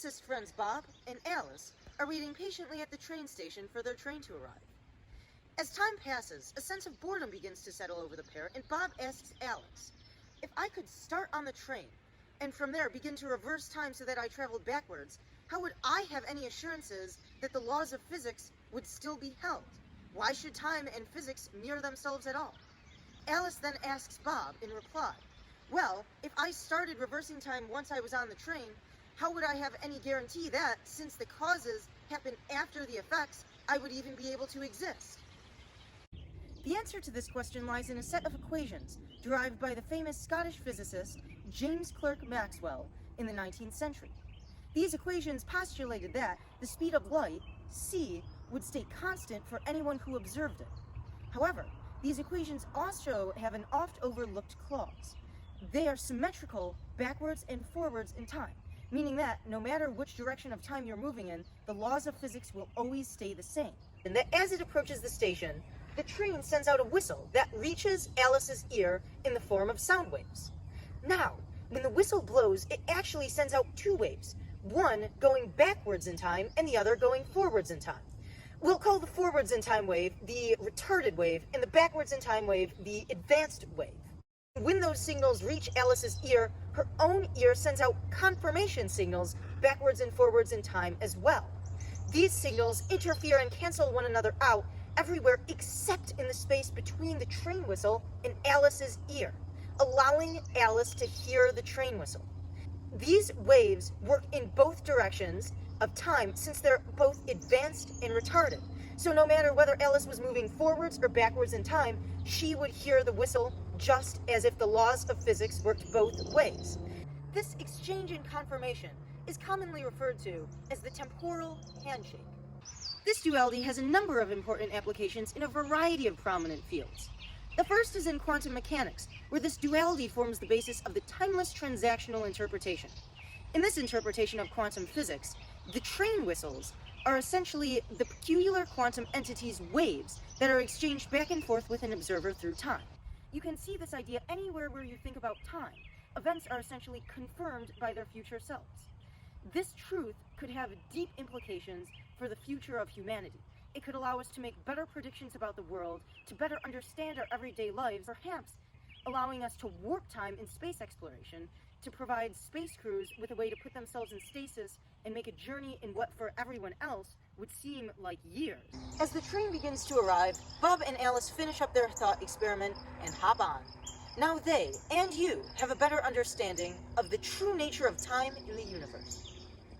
physicist friends Bob and Alice are waiting patiently at the train station for their train to arrive. As time passes, a sense of boredom begins to settle over the pair, and Bob asks Alice, if I could start on the train, and from there begin to reverse time so that I traveled backwards, how would I have any assurances that the laws of physics would still be held? Why should time and physics mirror themselves at all? Alice then asks Bob in reply, well, if I started reversing time once I was on the train, how would I have any guarantee that, since the causes happen after the effects, I would even be able to exist? The answer to this question lies in a set of equations derived by the famous Scottish physicist James Clerk Maxwell in the 19th century. These equations postulated that the speed of light, c, would stay constant for anyone who observed it. However, these equations also have an oft-overlooked clause. They are symmetrical backwards and forwards in time, meaning that no matter which direction of time you're moving in, the laws of physics will always stay the same. And that as it approaches the station, the train sends out a whistle that reaches Alice's ear in the form of sound waves. Now, when the whistle blows, it actually sends out two waves, one going backwards in time and the other going forwards in time. We'll call the forwards in time wave the retarded wave and the backwards in time wave the advanced wave. When those signals reach Alice's ear, her own ear sends out confirmation signals backwards and forwards in time as well. These signals interfere and cancel one another out everywhere except in the space between the train whistle and Alice's ear, allowing Alice to hear the train whistle. These waves work in both directions of time since they're both advanced and retarded. So no matter whether Alice was moving forwards or backwards in time, she would hear the whistle just as if the laws of physics worked both ways. This exchange in confirmation is commonly referred to as the temporal handshake. This duality has a number of important applications in a variety of prominent fields. The first is in quantum mechanics, where this duality forms the basis of the timeless transactional interpretation. In this interpretation of quantum physics, the train whistles are essentially the peculiar quantum entities' waves that are exchanged back and forth with an observer through time. You can see this idea anywhere where you think about time. Events are essentially confirmed by their future selves. This truth could have deep implications for the future of humanity. It could allow us to make better predictions about the world, to better understand our everyday lives, perhaps allowing us to warp time in space exploration, to provide space crews with a way to put themselves in stasis and make a journey in what for everyone else would seem like years. As the train begins to arrive, Bob and Alice finish up their thought experiment and hop on. Now they, and you, have a better understanding of the true nature of time in the universe.